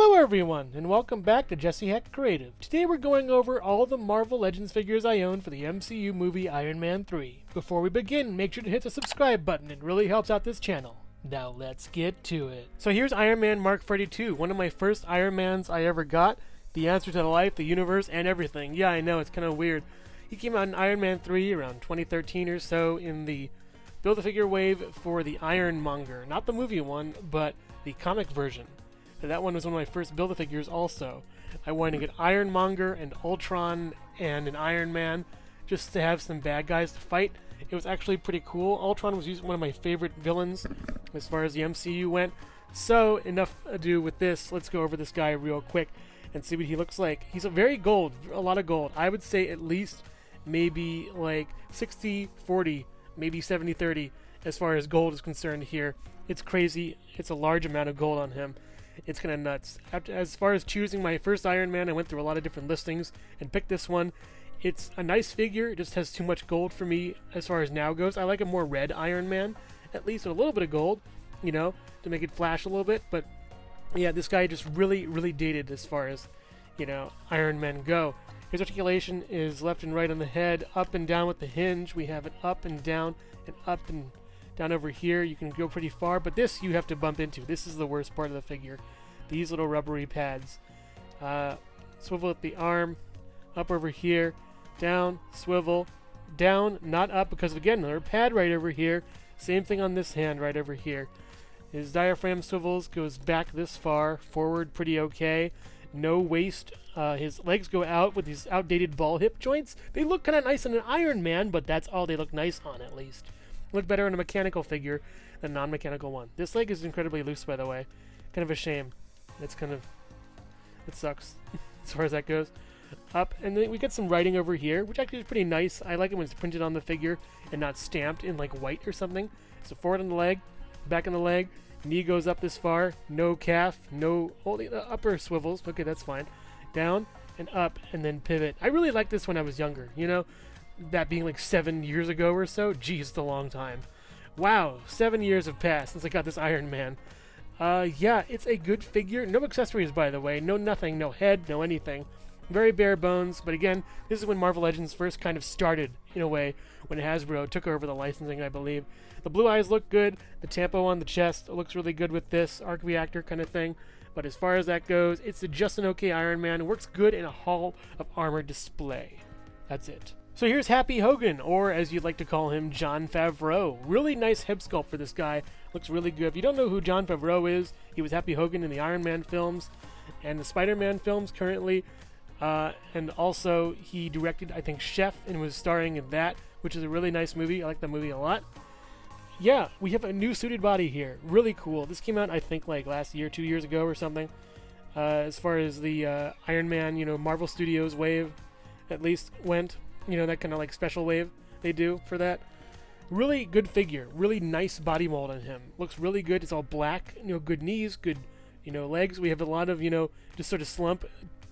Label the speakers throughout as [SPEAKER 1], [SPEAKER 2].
[SPEAKER 1] Hello everyone, and welcome back to Jesse Hecht Creative. Today we're going over all the Marvel Legends figures I own for the MCU movie Iron Man 3. Before we begin, make sure to hit the subscribe button, it really helps out this channel. Now let's get to it. So here's Iron Man Mark 32, one of my first Iron Mans I ever got. The answer to life, the universe, and everything. Yeah, I know, it's kind of weird. He came out in Iron Man 3 around 2013 or so in the Build-A-Figure wave for the Ironmonger. Not the movie one, but the comic version. That one was one of my first Build-A-Figures also. I wanted to get Ironmonger and Ultron and an Iron Man just to have some bad guys to fight. It was actually pretty cool. Ultron was one of my favorite villains as far as the MCU went. So, enough ado with this. Let's go over this guy real quick and see what he looks like. He's a very gold, a lot of gold. I would say at least maybe like 60-40, maybe 70-30 as far as gold is concerned here. It's crazy. It's a large amount of gold on him. It's kind of nuts. As far as choosing my first Iron Man, I went through a lot of different listings and picked this one. It's a nice figure. It just has too much gold for me as far as now goes. I like a more red Iron Man, at least with a little bit of gold, you know, to make it flash a little bit. But yeah, this guy just really, really dated as far as, you know, Iron Men go. His articulation is left and right on the head, up and down with the hinge. We have it up and down over here. You can go pretty far, but this you have to bump into. This is the worst part of the figure. These little rubbery pads. Swivel at the arm, up over here, down, swivel, down, not up, because again, another pad right over here. Same thing on this hand right over here. His diaphragm swivels, goes back this far, forward pretty okay. No waist. His legs go out with these outdated ball hip joints. They look kind of nice on an Iron Man, but that's all they look nice on, at least. Look better on a mechanical figure than a non-mechanical one. This leg is incredibly loose, by the way. Kind of a shame. It sucks as far as that goes. Up, and then we get some writing over here, which actually is pretty nice. I like it when it's printed on the figure and not stamped in like white or something. So forward on the leg, back on the leg, knee goes up this far, no calf, no, only the upper swivels. Okay, that's fine. Down and up, and then pivot. I really liked this when I was younger, you know? That being like 7 years ago or so. Geez, it's a long time. Wow, 7 years have passed since I got this Iron Man. Yeah, it's a good figure. No accessories, by the way. No nothing, no head, no anything. Very bare bones, but again, this is when Marvel Legends first kind of started, in a way, when Hasbro took over the licensing, I believe. The blue eyes look good. The tampo on the chest looks really good with this arc reactor kind of thing. But as far as that goes, it's just an okay Iron Man. It works good in a Hall of Armor display. That's it. So here's Happy Hogan, or as you'd like to call him, Jon Favreau. Really nice hip sculpt for this guy. Looks really good. If you don't know who Jon Favreau is, he was Happy Hogan in the Iron Man films and the Spider-Man films currently. And also he directed, I think, Chef, and was starring in that, which is a really nice movie. I like that movie a lot. Yeah, we have a new suited body here. Really cool. This came out, I think, like last year, 2 years ago or something. As far as the Iron Man, you know, Marvel Studios wave, at least, went. You know, that kind of like special wave they do for that. Really good figure. Really nice body mold on him. Looks really good. It's all black. You know, good knees, good, you know, legs. We have a lot of, you know, just sort of slump.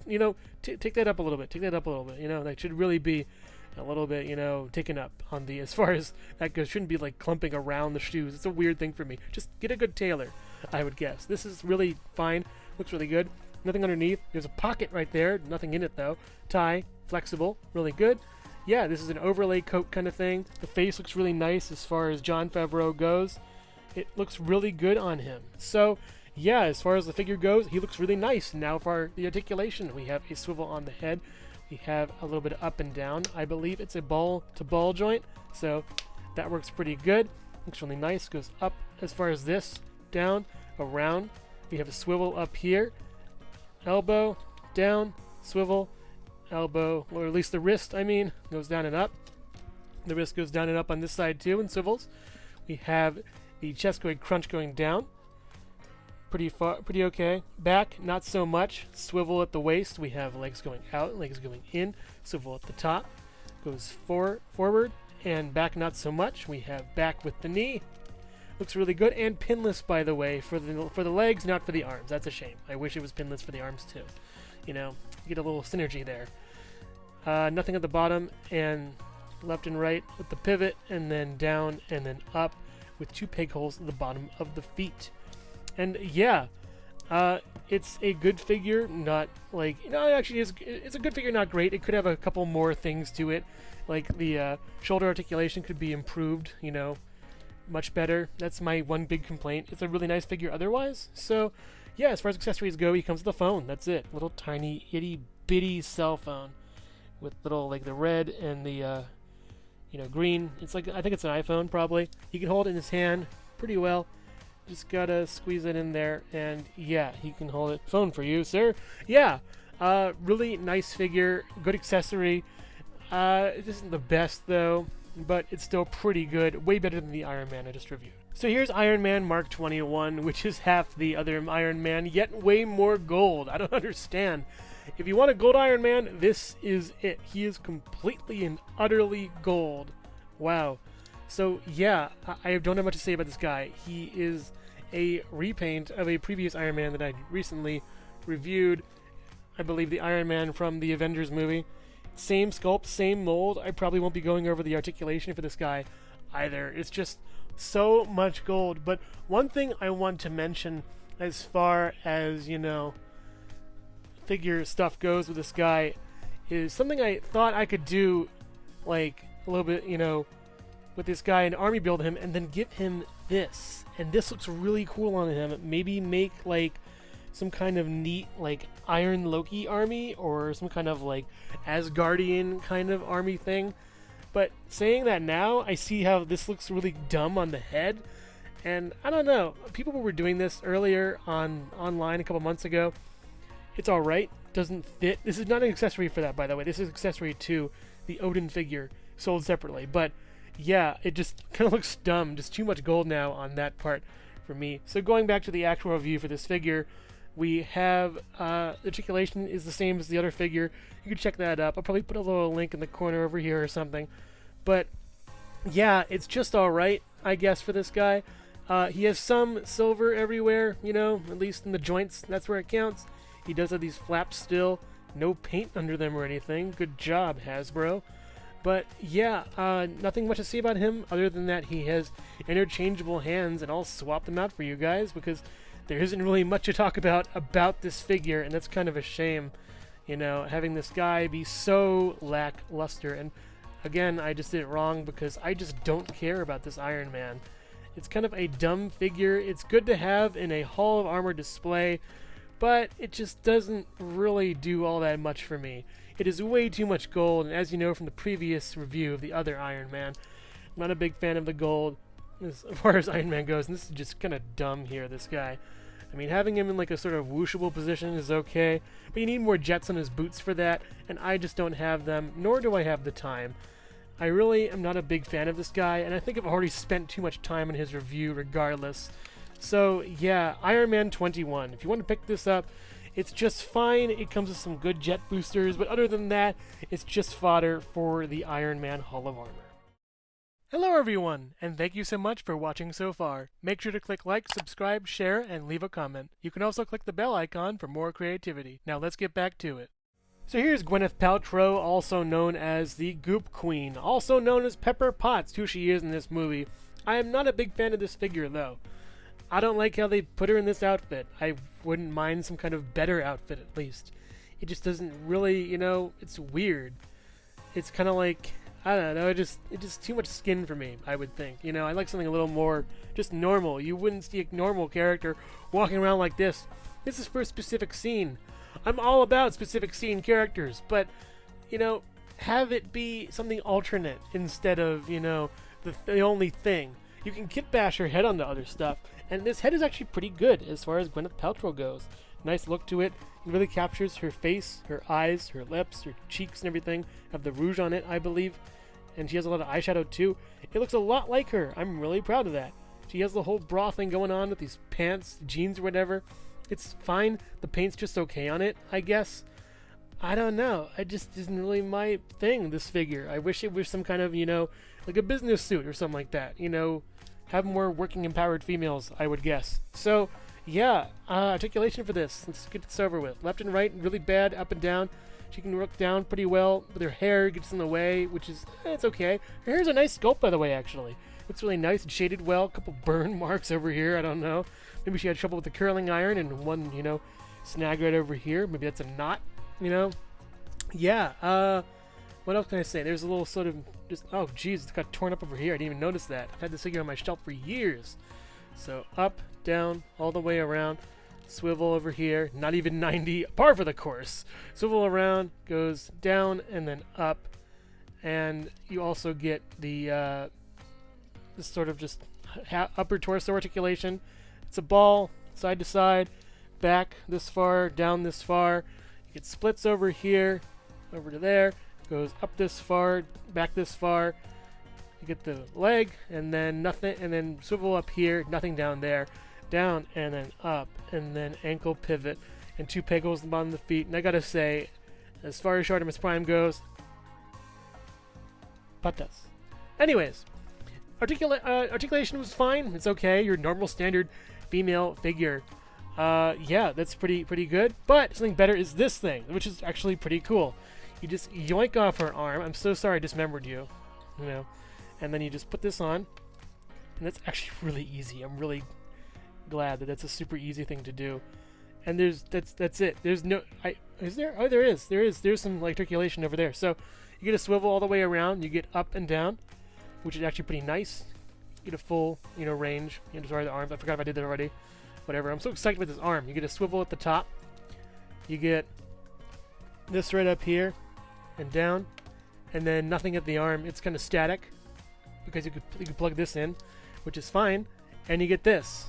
[SPEAKER 1] You know, take that up a little bit. Take that up a little bit. You know, that should really be a little bit, you know, taken up on the, as far as that goes. Shouldn't be like clumping around the shoes. It's a weird thing for me. Just get a good tailor, I would guess. This is really fine. Looks really good. Nothing underneath. There's a pocket right there. Nothing in it, though. Tie. Flexible. Really good. Yeah, this is an overlay coat kind of thing. The face looks really nice as far as Jon Favreau goes. It looks really good on him. So, yeah, as far as the figure goes, he looks really nice. Now for the articulation, we have a swivel on the head. We have a little bit of up and down. I believe it's a ball-to-ball joint, so that works pretty good. Looks really nice. Goes up as far as this, down, around. We have a swivel up here. Elbow, down, swivel, elbow, or at least the wrist, I mean, goes down and up. The wrist goes down and up on this side too and swivels. We have the chescoid crunch going down. Pretty okay. Back, not so much. Swivel at the waist. We have legs going out, legs going in. Swivel at the top. Goes forward and back, not so much. We have back with the knee. Looks really good, and pinless, by the way, for the legs, not for the arms. That's a shame. I wish it was pinless for the arms too. You know, you get a little synergy there. Nothing at the bottom, and left and right with the pivot, and then down and then up with 2 peg holes at the bottom of the feet. And yeah, It's a good figure, not like, actually it's a good figure, not great. It could have a couple more things to it, like the shoulder articulation could be improved, much better. That's my one big complaint. It's a really nice figure otherwise. So yeah, as far as accessories go, he comes with a phone. That's it. Little tiny itty bitty cell phone with little, like, the red and the green. It's like, I think it's an iPhone probably. He can hold it in his hand pretty well. Just gotta squeeze it in there, and yeah, he can hold it. Phone for you, sir. Yeah, really nice figure, good accessory. It isn't the best though, but it's still pretty good. Way better than the Iron Man I just reviewed. So here's Iron Man Mark 21, which is half the other Iron Man, yet way more gold. I don't understand. If you want a gold Iron Man, this is it. He is completely and utterly gold. Wow. So yeah, I don't have much to say about this guy. He is a repaint of a previous Iron Man that I recently reviewed. I believe the Iron Man from the Avengers movie. Same sculpt, same mold. I probably won't be going over the articulation for this guy either. It's just so much gold. But one thing I want to mention as far as, figure stuff goes with this guy is something I thought I could do, like, a little bit, with this guy and army build him, and then give him this. And this looks really cool on him. Maybe make, like, some kind of neat, like, Iron Loki army, or some kind of, like, Asgardian kind of army thing. But saying that now, I see how this looks really dumb on the head. And I don't know. People were doing this earlier online a couple months ago. It's alright. Doesn't fit. This is not an accessory for that, by the way. This is accessory to the Odin figure, sold separately. But yeah, it just kind of looks dumb. Just too much gold now on that part for me. So going back to the actual review for this figure, we have the articulation is the same as the other figure. You can check that up. I'll probably put a little link in the corner over here or something. But yeah, it's just alright, I guess, for this guy. He has some silver everywhere, at least in the joints. That's where it counts. He does have these flaps still. No paint under them or anything. Good job, Hasbro. But yeah, nothing much to say about him other than that he has interchangeable hands, and I'll swap them out for you guys because there isn't really much to talk about this figure, and that's kind of a shame, having this guy be so lackluster. And again, I just did it wrong because I just don't care about this Iron Man. It's kind of a dumb figure. It's good to have in a Hall of Armor display, but it just doesn't really do all that much for me. It is way too much gold, and as you know from the previous review of the other Iron Man, I'm not a big fan of the gold as far as Iron Man goes, and this is just kind of dumb here, this guy. I mean, having him in like a sort of whooshable position is okay, but you need more jets on his boots for that, and I just don't have them, nor do I have the time. I really am not a big fan of this guy, and I think I've already spent too much time on his review regardless. So yeah, Iron Man 21. If you want to pick this up, it's just fine. It comes with some good jet boosters, but other than that, it's just fodder for the Iron Man Hall of Armor. Hello everyone, and thank you so much for watching so far. Make sure to click like, subscribe, share, and leave a comment. You can also click the bell icon for more creativity. Now let's get back to it. So here's Gwyneth Paltrow, also known as the Goop Queen, also known as Pepper Potts, who she is in this movie. I am not a big fan of this figure though. I don't like how they put her in this outfit. I wouldn't mind some kind of better outfit at least. It just doesn't really, it's weird. It's kind of like, I don't know, it's just too much skin for me, I would think. I like something a little more just normal. You wouldn't see a normal character walking around like this. This is for a specific scene. I'm all about specific scene characters, but, have it be something alternate instead of, the only thing. You can kit bash her head onto other stuff, and this head is actually pretty good as far as Gwyneth Paltrow goes. Nice look to it. It really captures her face, her eyes, her lips, her cheeks and everything. Have the rouge on it, I believe. And she has a lot of eyeshadow too. It looks a lot like her. I'm really proud of that. She has the whole bra thing going on with these pants, jeans or whatever. It's fine. The paint's just okay on it, I guess. I don't know. It just isn't really my thing, this figure. I wish it was some kind of, like a business suit or something like that. Have more working empowered females, I would guess. So, yeah, articulation for this. Let's get this over with. Left and right, really bad. Up and down. She can look down pretty well, but her hair gets in the way, which is, it's okay. Her hair's a nice sculpt, by the way, actually. Looks really nice and shaded well. A couple burn marks over here. I don't know. Maybe she had trouble with the curling iron and one, snag right over here. Maybe that's a knot, Yeah, what else can I say? There's a little sort of oh, geez, it's got torn up over here. I didn't even notice that. I've had this figure on my shelf for years. So up, down, all the way around. Swivel over here. Not even 90. Par for the course. Swivel around, goes down, and then up. And you also get the this sort of just upper torso articulation. It's a ball, side to side, back this far, down this far. You get splits over here, over to there. Goes up this far, back this far. You get the leg, and then nothing, and then swivel up here, nothing down there. Down, and then up, and then ankle pivot, and 2 peg holes in the bottom of the feet. And I gotta say, as far as Artemis Prime goes, patas. Anyways, articulation was fine. It's okay. Your normal standard female figure. Yeah, that's pretty good. But something better is this thing, which is actually pretty cool. You just yoink off her arm. I'm so sorry I dismembered you. And then you just put this on. And that's actually really easy. I'm really glad that that's a super easy thing to do. And that's it. There's no is there? Oh, there is. There's some articulation over there. So you get a swivel all the way around. You get up and down, which is actually pretty nice. You get a full, range. Sorry, the arms. I forgot if I did that already. Whatever. I'm so excited with this arm. You get a swivel at the top. You get this right up here and down, and then nothing at the arm. It's kind of static because you could plug this in, which is fine. And you get this.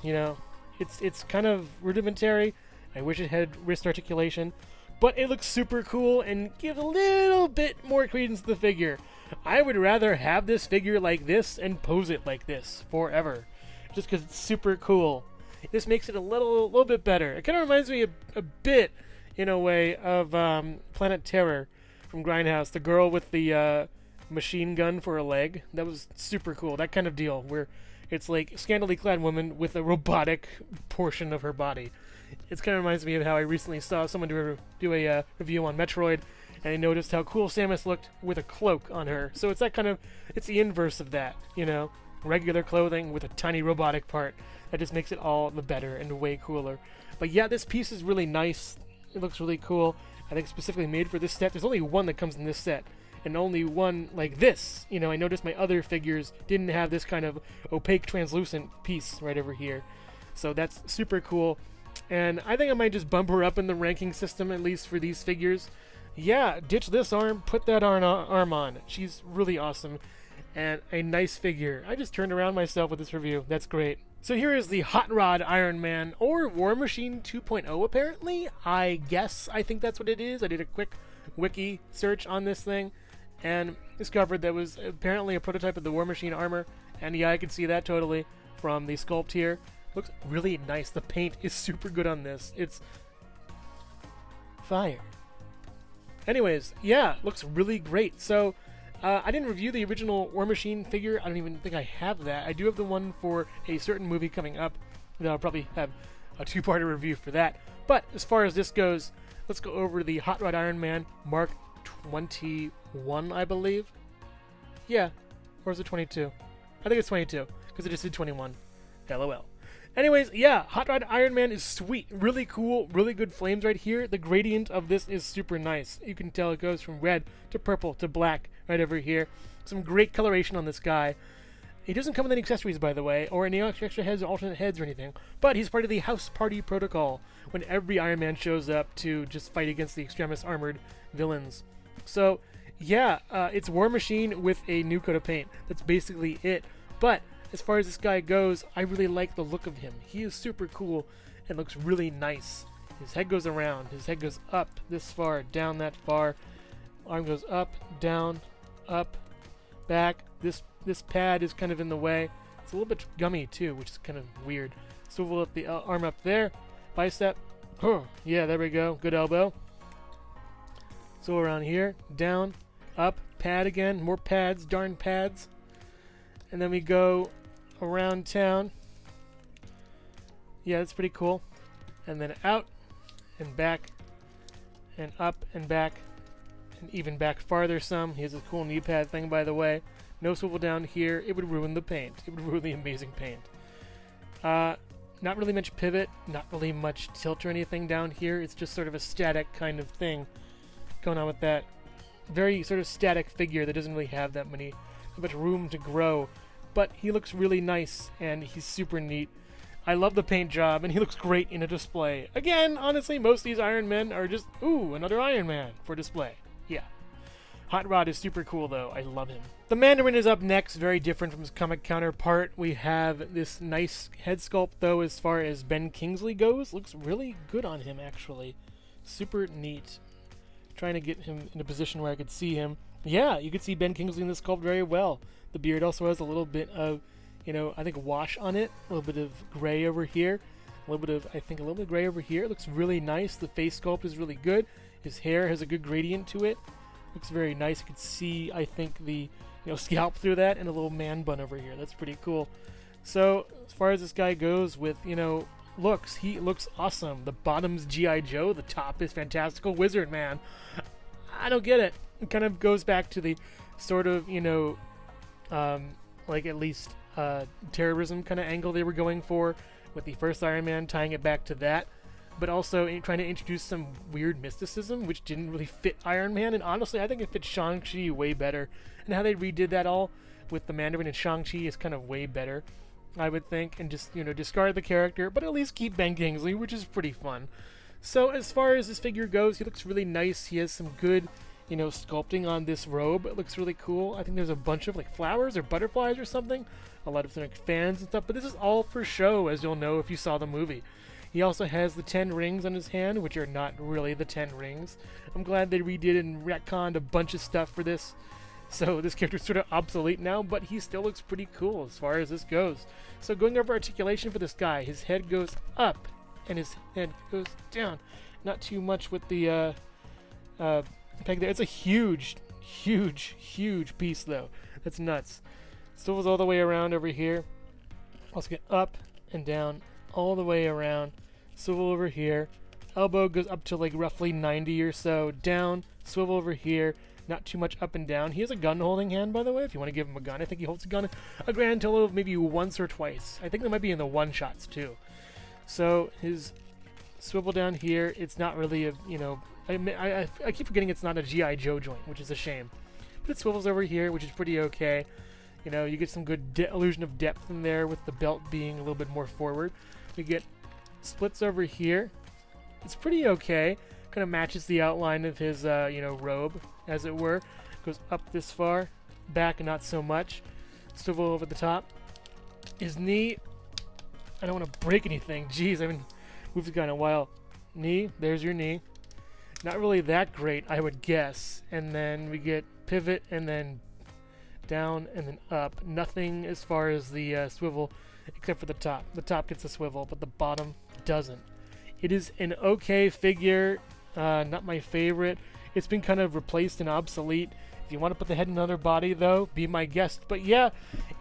[SPEAKER 1] It's kind of rudimentary. I wish it had wrist articulation, but it looks super cool and gives a little bit more credence to the figure. I would rather have this figure like this and pose it like this forever, just because it's super cool. This makes it a little bit better. It kind of reminds me a bit, in a way, of Planet Terror from Grindhouse, the girl with the machine gun for a leg. That was super cool. That kind of deal where it's like a scantily clad woman with a robotic portion of her body. It kind of reminds me of how I recently saw someone do a review on Metroid, and I noticed how cool Samus looked with a cloak on her. So it's it's the inverse of that, regular clothing with a tiny robotic part. That just makes it all the better and way cooler. But yeah, this piece is really nice. It looks really cool. I think specifically made for this set. There's only one that comes in this set, and only one like this. I noticed my other figures didn't have this kind of opaque translucent piece right over here. So that's super cool. And I think I might just bump her up in the ranking system, at least for these figures. Yeah, ditch this arm, put that arm on. She's really awesome and a nice figure. I just turned around myself with this review. That's great. So here is the Hot Rod Iron Man, or War Machine 2.0 apparently. I think that's what it is. I did a quick wiki search on this thing and discovered that was apparently a prototype of the War Machine armor. And yeah, I can see that totally from the sculpt here. Looks really nice. The paint is super good on this. It's fire. Anyways, yeah, looks really great. So I didn't review the original War Machine figure. I don't even think I have that. I do have the one for a certain movie coming up. I'll probably have a 2-parter review for that. But as far as this goes, let's go over the Hot Rod Iron Man Mark 21, I believe. Yeah, or is it 22? I think it's 22, because it just did 21. LOL. Anyways, yeah, Hot Rod Iron Man is sweet. Really cool, really good flames right here. The gradient of this is super nice. You can tell it goes from red to purple to black right over here. Some great coloration on this guy. He doesn't come with any accessories, by the way, or any extra heads or alternate heads or anything, but he's part of the House Party Protocol when every Iron Man shows up to just fight against the extremist armored villains. So, yeah, it's War Machine with a new coat of paint. That's basically it. But as far as this guy goes, I really like the look of him. He is super cool and looks really nice. His head goes around. His head goes up this far, down that far. Arm goes up, down, up, back. This pad is kind of in the way. It's a little bit gummy too, which is kind of weird. Swivel up the arm up there. Bicep. Oh, yeah, there we go. Good elbow. So around here, down, up, pad again. More pads, darn pads. And then we go around town. Yeah, that's pretty cool. And then out and back and up and back and even back farther some. He has a cool knee pad thing, by the way. No swivel down here. It would ruin the paint. It would ruin the amazing paint. Not really much pivot, not really much tilt or anything down here. It's just sort of a static kind of thing going on with that very sort of static figure that doesn't really have that much room to grow. But he looks really nice, and he's super neat. I love the paint job, and he looks great in a display. Again, honestly, most of these Iron Men are just, ooh, another Iron Man for display. Yeah. Hot Rod is super cool, though. I love him. The Mandarin is up next, very different from his comic counterpart. We have this nice head sculpt, though, as far as Ben Kingsley goes. Looks really good on him, actually. Super neat. Trying to get him in a position where I could see him. Yeah, you could see Ben Kingsley in this sculpt very well. The beard also has a little bit of, I think wash on it. A little bit of gray over here. A little bit of gray over here. It looks really nice. The face sculpt is really good. His hair has a good gradient to it. Looks very nice. You can see, I think, the scalp through that, and a little man bun over here. That's pretty cool. So as far as this guy goes with looks, he looks awesome. The bottom's G.I. Joe. The top is Fantastical Wizard Man. I don't get it. It kind of goes back to the sort of like at least terrorism kind of angle they were going for with the first Iron Man, tying it back to that. But also trying to introduce some weird mysticism, which didn't really fit Iron Man. And honestly, I think it fits Shang-Chi way better. And how they redid that all with the Mandarin and Shang-Chi is kind of way better, I would think. And just, discard the character, but at least keep Ben Kingsley, which is pretty fun. So as far as this figure goes, he looks really nice. He has some good, sculpting on this robe. It looks really cool. I think there's a bunch of, flowers or butterflies or something. A lot of, fans and stuff. But this is all for show, as you'll know if you saw the movie. He also has the 10 rings on his hand, which are not really the 10 rings. I'm glad they redid and retconned a bunch of stuff for this. So this character's sort of obsolete now, but he still looks pretty cool as far as this goes. So going over articulation for this guy, his head goes up and his head goes down. Not too much with the peg there. It's a huge piece, though. That's nuts. Swivels all the way around over here. Also get up and down all the way around. Swivel over here. Elbow goes up to roughly 90 or so. Down. Swivel over here. Not too much up and down. He has a gun holding hand, by the way, if you want to give him a gun. I think he holds a gun a grand total of maybe once or twice. I think they might be in the one-shots, too. So his swivel down here, it's not really a, I keep forgetting it's not a G.I. Joe joint, which is a shame. But it swivels over here, which is pretty okay. You get some good illusion of depth in there with the belt being a little bit more forward. We get splits over here. It's pretty okay. Kind of matches the outline of his, robe, as it were. Goes up this far, back not so much. Swivel over the top. His knee, I don't want to break anything. Jeez, I've been moving kind of a while. Knee, there's your knee. Not really that great, I would guess. And then we get pivot, and then down, and then up. Nothing as far as the swivel, except for the top. The top gets a swivel, but the bottom doesn't. It is an okay figure. Not my favorite. It's been kind of replaced and obsolete. If you want to put the head in another body, though, be my guest. But yeah,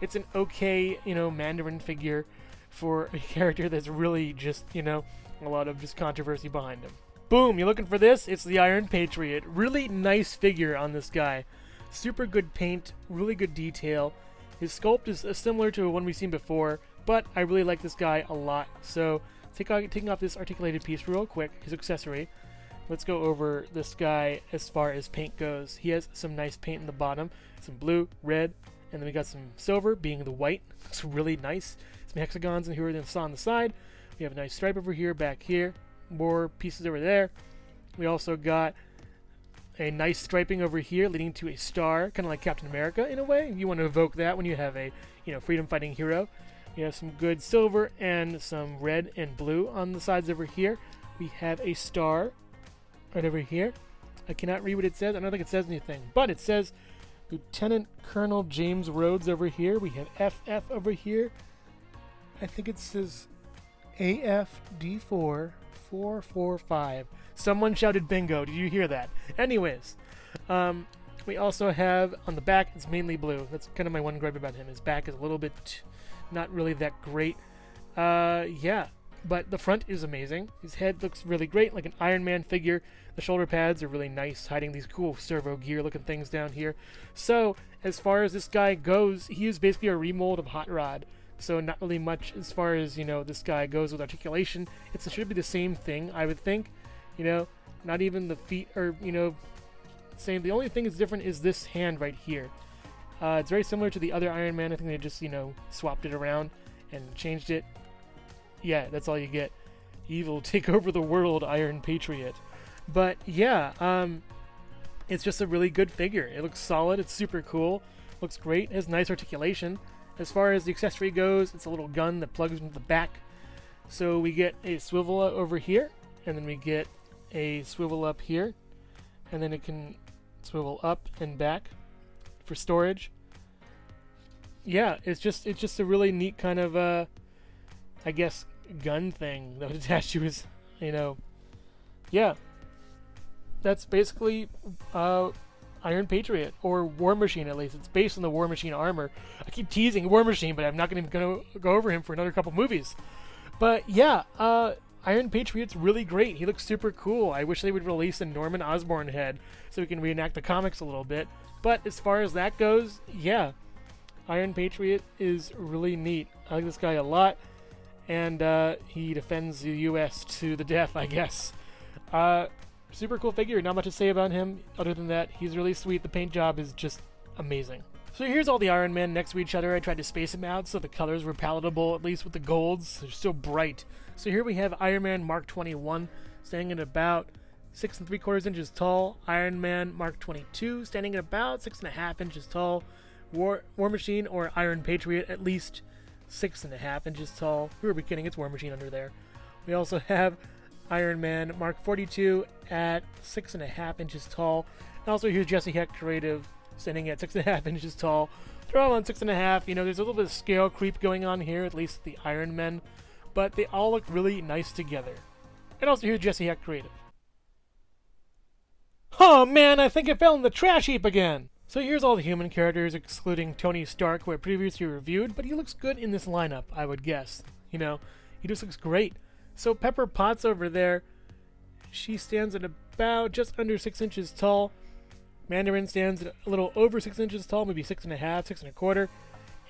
[SPEAKER 1] it's an okay, Mandarin figure for a character that's really just, a lot of just controversy behind him. Boom, you looking for this? It's the Iron Patriot. Really nice figure on this guy. Super good paint, really good detail. His sculpt is similar to one we've seen before, but I really like this guy a lot. So, taking off this articulated piece real quick, his accessory. Let's go over this guy as far as paint goes. He has some nice paint in the bottom, some blue, red, and then we got some silver, being the white. Looks really nice. Some hexagons in here on the side. We have a nice stripe over here, back here. More pieces over there. We also got a nice striping over here, leading to a star, kind of like Captain America in a way. You want to evoke that when you have a, freedom-fighting hero. We have some good silver and some red and blue on the sides over here. We have a star right over here. I cannot read what it says. I don't think it says anything, but it says Lieutenant Colonel James Rhodes over here. We have FF over here. I think it says AFD4 445. Someone shouted bingo. Did you hear that? Anyways, we also have on the back, it's mainly blue. That's kind of my one gripe about him. His back is a little bit not really that great. Yeah, But the front is amazing. His head looks really great, like an Iron Man figure. The shoulder pads are really nice, hiding these cool servo gear looking things down here. So, as far as this guy goes, he is basically a remold of Hot Rod. So not really much as far as, this guy goes with articulation. It should be the same thing, I would think. Not even the feet are, same. The only thing that's different is this hand right here. It's very similar to the other Iron Man. I think they just, swapped it around and changed it. Yeah, that's all you get. Evil, take over the world, Iron Patriot. But yeah, it's just a really good figure. It looks solid. It's super cool. Looks great. It has nice articulation. As far as the accessory goes, it's a little gun that plugs into the back. So we get a swivel over here, and then we get a swivel up here, and then it can swivel up and back for storage. Yeah, it's just a really neat kind of I guess gun thing that would attach to his, yeah. That's basically Iron Patriot, or War Machine at least. It's based on the War Machine armor. I keep teasing War Machine, but I'm not going to go over him for another couple movies. But yeah, Iron Patriot's really great. He looks super cool. I wish they would release a Norman Osborn head so we can reenact the comics a little bit. But as far as that goes, yeah, Iron Patriot is really neat. I like this guy a lot, and he defends the U.S. to the death, I guess. Super cool figure. Not much to say about him other than that he's really sweet. The paint job is just amazing. So here's all the Iron Man next to each other. I tried to space them out so the colors were palatable, at least with the golds. They're so bright. So here we have Iron Man Mark 21 standing at about 6 3/4 inches tall. Iron Man Mark 22 standing at about 6.5 inches tall. War Machine or Iron Patriot at least 6.5 inches tall. Who are we kidding? It's War Machine under there. We also have Iron Man Mark 42 at 6.5 inches tall. And also here's Jesse Hecht Creative standing at 6.5 inches tall. They're all on 6.5. There's a little bit of scale creep going on here, at least the Iron Men. But they all look really nice together. And also here's Jesse Hecht Creative. Oh man, I think I fell in the trash heap again! So here's all the human characters, excluding Tony Stark, who I previously reviewed, but he looks good in this lineup, I would guess. He just looks great. So Pepper Potts over there, she stands at about just under 6 inches tall. Mandarin stands at a little over 6 inches tall, maybe 6.5, 6.25.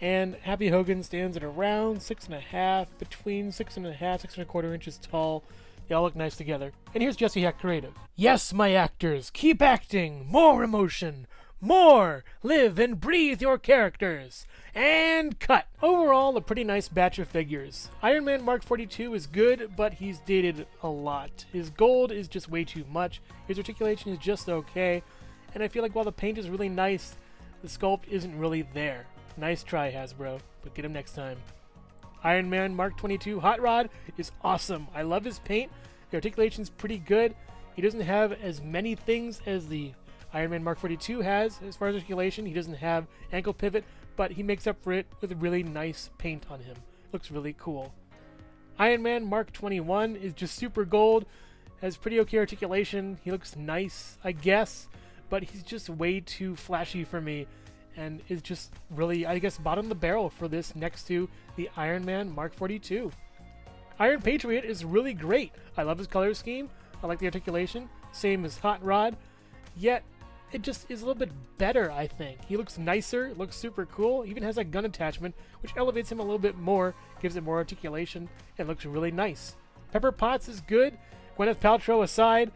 [SPEAKER 1] And Happy Hogan stands at around 6.5, between 6.5, 6.25 inches tall. They all look nice together. And here's Jesse Hecht Creative. Yes, my actors, keep acting, more emotion, more! Live and breathe your characters! And cut! Overall, a pretty nice batch of figures. Iron Man Mark 42 is good, but he's dated a lot. His gold is just way too much. His articulation is just okay. And I feel like while the paint is really nice, the sculpt isn't really there. Nice try, Hasbro, but get him next time. Iron Man Mark 22 Hot Rod is awesome. I love his paint. The articulation's pretty good. He doesn't have as many things as the Iron Man Mark 42 has as far as articulation. He doesn't have ankle pivot, but he makes up for it with really nice paint on him. Looks really cool. Iron Man Mark 21 is just super gold, has pretty okay articulation. He looks nice, I guess, but he's just way too flashy for me and is just really, I guess, bottom of the barrel for this next to the Iron Man Mark 42. Iron Patriot is really great. I love his color scheme. I like the articulation. Same as Hot Rod. Yet, it just is a little bit better, I think. He looks nicer, looks super cool, even has a gun attachment, which elevates him a little bit more, gives it more articulation, and looks really nice. Pepper Potts is good. Gwyneth Paltrow aside,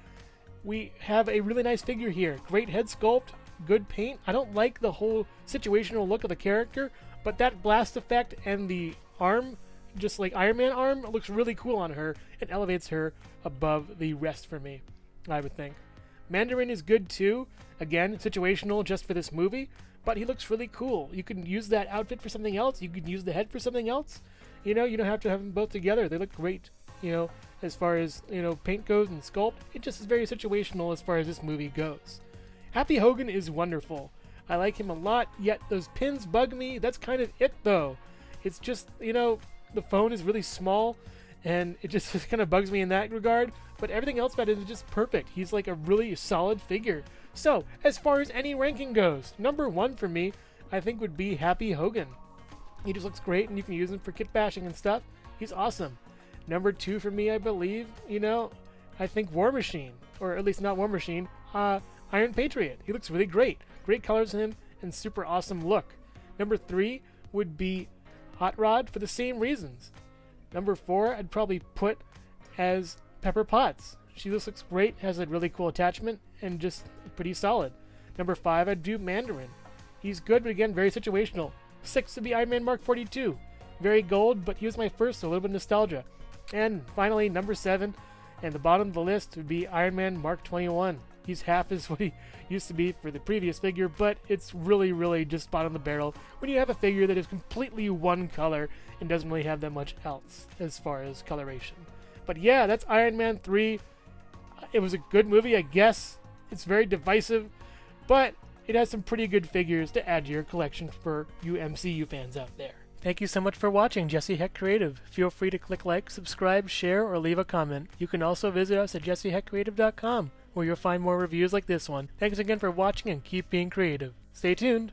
[SPEAKER 1] we have a really nice figure here. Great head sculpt, good paint. I don't like the whole situational look of the character, but that blast effect and the arm, just like Iron Man arm, looks really cool on her and elevates her above the rest for me, I would think. Mandarin is good too. Again, situational just for this movie, but he looks really cool. You can use that outfit for something else. You can use the head for something else. You don't have to have them both together. They look great, as far as, paint goes and sculpt. It just is very situational as far as this movie goes. Happy Hogan is wonderful. I like him a lot, yet those pins bug me. That's kind of it, though. It's just, the phone is really small, and it just kind of bugs me in that regard. But everything else about it is just perfect. He's like a really solid figure. So, as far as any ranking goes, number 1 for me, I think would be Happy Hogan. He just looks great, and you can use him for kit bashing and stuff. He's awesome. Number 2 for me, I believe, I think War Machine, or at least not War Machine, Iron Patriot. He looks really great. Great colors in him and super awesome look. Number 3 would be Hot Rod for the same reasons. Number 4 I'd probably put as Pepper Potts. She just looks great, has a really cool attachment, and just pretty solid. Number 5 I'd do Mandarin. He's good, but again, very situational. 6 would be Iron Man Mark 42. Very gold, but he was my first, so a little bit of nostalgia. And finally, number 7, and the bottom of the list would be Iron Man Mark 21. He's half as what he used to be for the previous figure, but it's really, really just bottom of the barrel when you have a figure that is completely one color and doesn't really have that much else as far as coloration. But yeah, that's Iron Man 3. It was a good movie, I guess. It's very divisive, but it has some pretty good figures to add to your collection for you MCU fans out there. Thank you so much for watching Jesse Hecht Creative. Feel free to click like, subscribe, share, or leave a comment. You can also visit us at jessehechtcreative.com, where you'll find more reviews like this one. Thanks again for watching and keep being creative. Stay tuned!